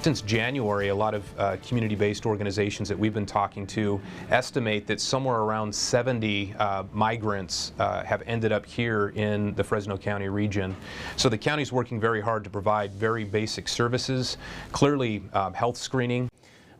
Since January, a lot of community-based organizations that we've been talking to estimate that somewhere around 70 migrants have ended up here in the Fresno County region. So the county's working very hard to provide very basic services, clearly health screening.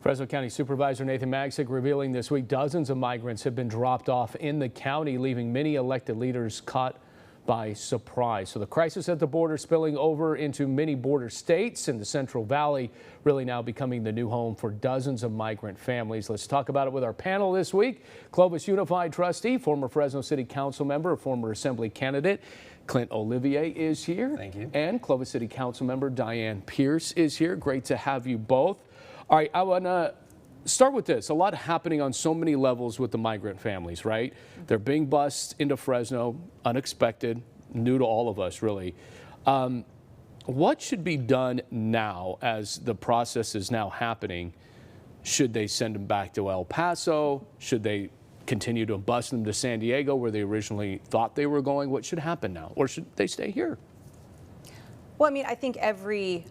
Fresno County Supervisor Nathan Magsick revealing this week dozens of migrants have been dropped off in the county, leaving many elected leaders caught by surprise. So the crisis at the border spilling over into many border states, and the Central Valley really now becoming the new home for dozens of migrant families. Let's talk about it with our panel this week. Clovis Unified trustee, former Fresno City Council member, former Assembly candidate Clint Olivier is here. Thank you. And Clovis City Council member Diane Pierce is here. Great to have you both. All right, I want to start with this. A lot happening on so many levels with the migrant families, right? They're being bused into Fresno, unexpected, new to all of us, really. What should be done now as the process is now happening? Should they send them back to El Paso? Should they continue to bus them to San Diego where they originally thought they were going? What should happen now? Or should they stay here? Well, I mean, I think every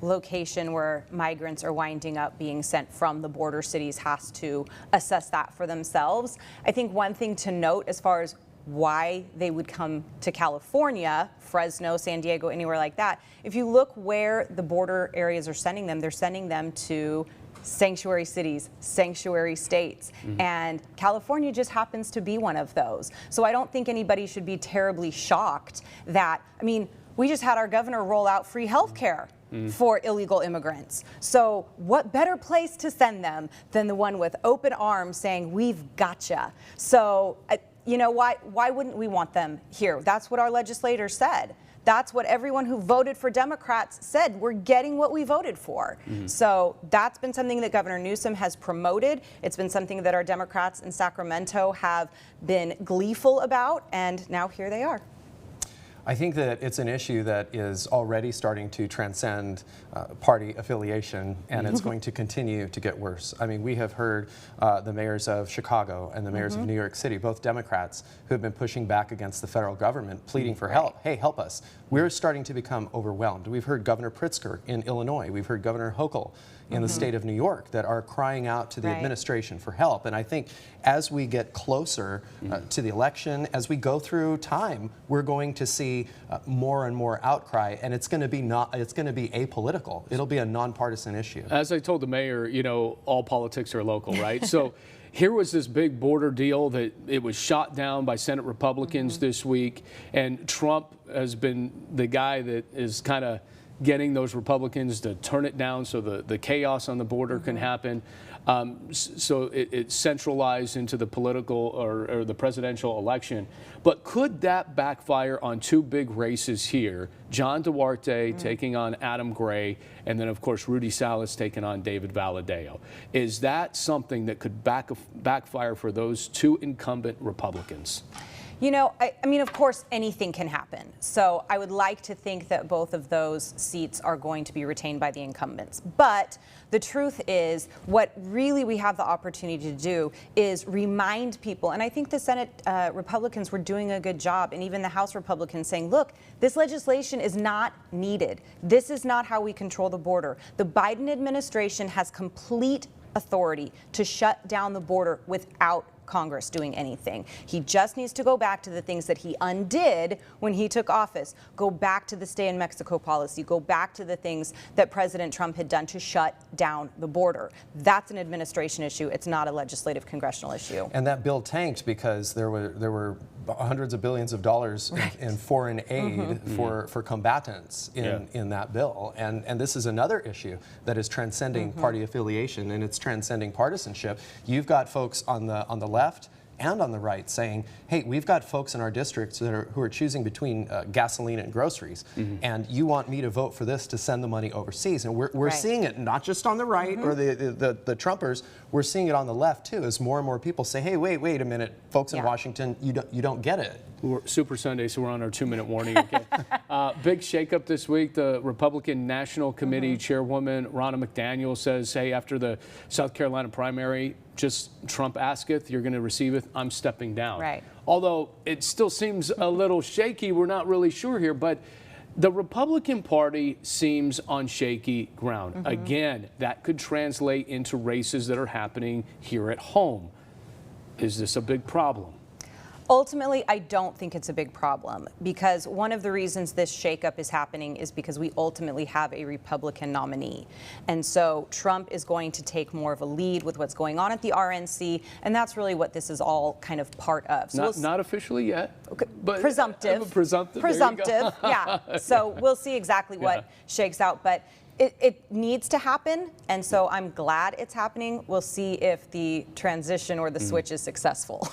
location where migrants are winding up being sent from the border cities has to assess that for themselves. I think one thing to note as far as why they would come to California, Fresno, San Diego, anywhere like that, if you look where the border areas are sending them, they're sending them to sanctuary cities, sanctuary states, and California just happens to be one of those. So I don't think anybody should be terribly shocked that, I mean, we just had our governor roll out free health care for illegal immigrants. So what better place to send them than the one with open arms saying, we've gotcha. So, you know, why wouldn't we want them here? That's what our legislators said. That's what everyone who voted for Democrats said. We're getting what we voted for. So that's been something that Governor Newsom has promoted. It's been something that our Democrats in Sacramento have been gleeful about, and now here they are. I think that it's an issue that is already starting to transcend party affiliation, and it's going to continue to get worse. I mean, we have heard the mayors of Chicago and the mayors of New York City, both Democrats, who have been pushing back against the federal government, pleading for help. Hey, help us. We're starting to become overwhelmed. We've heard Governor Pritzker in Illinois. We've heard Governor Hochul in the state of New York that are crying out to the administration for help. And I think as we get closer to the election, as we go through time, we're going to see more and more outcry, and it's going to be apolitical. It'll be a nonpartisan issue. As I told the mayor, you know, all politics are local, right? So here was this big border deal that it was shot down by Senate Republicans this week, and Trump has been the guy that is kind of getting those Republicans to turn it down so the chaos on the border can happen. So it's centralized into the political or the presidential election. But could that backfire on two big races here? John Duarte taking on Adam Gray, and then, of course, Rudy Salas taking on David Valadao. Is that something that could backfire for those two incumbent Republicans? You know, I mean, of course, anything can happen. So I would like to think that both of those seats are going to be retained by the incumbents. But the truth is, what really we have the opportunity to do is remind people, and I think the Senate Republicans were doing a good job, and even the House Republicans saying, look, this legislation is not needed. This is not how we control the border. The Biden administration has complete authority to shut down the border without Congress doing anything. He just needs to go back to the things that he undid when he took office. Go back to the stay in Mexico policy. Go back to the things that President Trump had done to shut down the border. That's an administration issue. It's not a legislative congressional issue. And that bill tanked because there were hundreds of billions of dollars in foreign aid for combatants in that bill. And this is another issue that is transcending party affiliation, and it's transcending partisanship. You've got folks on the left and on the right saying, hey, we've got folks in our districts who are choosing between gasoline and groceries, and you want me to vote for this to send the money overseas. And we're seeing it not just on the right or the Trumpers, we're seeing it on the left too, as more and more people say, hey, wait a minute, folks in Washington, you don't get it. We're Super Sunday, so we're on our 2-minute warning. Okay. Big shakeup this week. The Republican National Committee Chairwoman Ronna McDaniel says, hey, after the South Carolina primary, just Trump asketh, you're going to receive it, I'm stepping down. Right. Although it still seems a little shaky, we're not really sure here, but The Republican Party seems on shaky ground. Mm-hmm. Again, that could translate into races that are happening here at home. Is this a big problem? Ultimately, I don't think it's a big problem, because one of the reasons this shakeup is happening is because we ultimately have a Republican nominee. And so Trump is going to take more of a lead with what's going on at the RNC, and that's really what this is all kind of part of. So Not officially yet, but presumptive. Presumptive. Presumptive, yeah. So we'll see exactly what shakes out, but it needs to happen, and so I'm glad it's happening. We'll see if the transition or the switch is successful.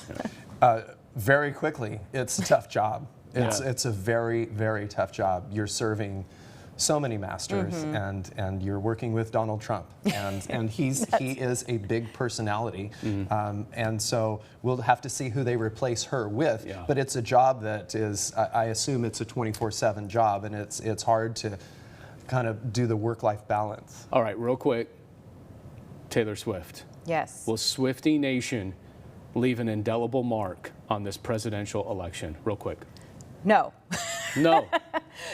Very quickly, it's a tough job. It's a very, very tough job. You're serving so many masters, and you're working with Donald Trump, and he is a big personality, and so we'll have to see who they replace her with. But it's a job that is, I assume it's a 24/7 job, and it's hard to kind of do the work-life balance. All right, real quick, Taylor Swift. Yes. Will Swiftie Nation leave an indelible mark on this presidential election? Real quick. No. No.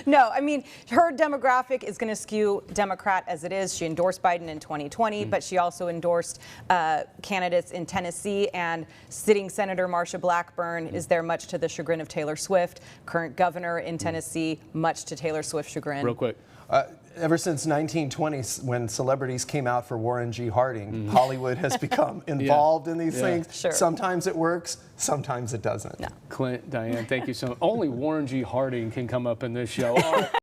No, I mean, her demographic is going to skew Democrat as it is. She endorsed Biden in 2020, but she also endorsed candidates in Tennessee, and sitting Senator Marsha Blackburn is there much to the chagrin of Taylor Swift. Current governor in Tennessee, much to Taylor Swift's chagrin. Real quick. Ever since 1920, when celebrities came out for Warren G. Harding, Hollywood has become involved in these things. Sure. Sometimes it works, sometimes it doesn't. No. Clint, Diane, thank you so much. Only Warren G. Harding can come up in this show. All right.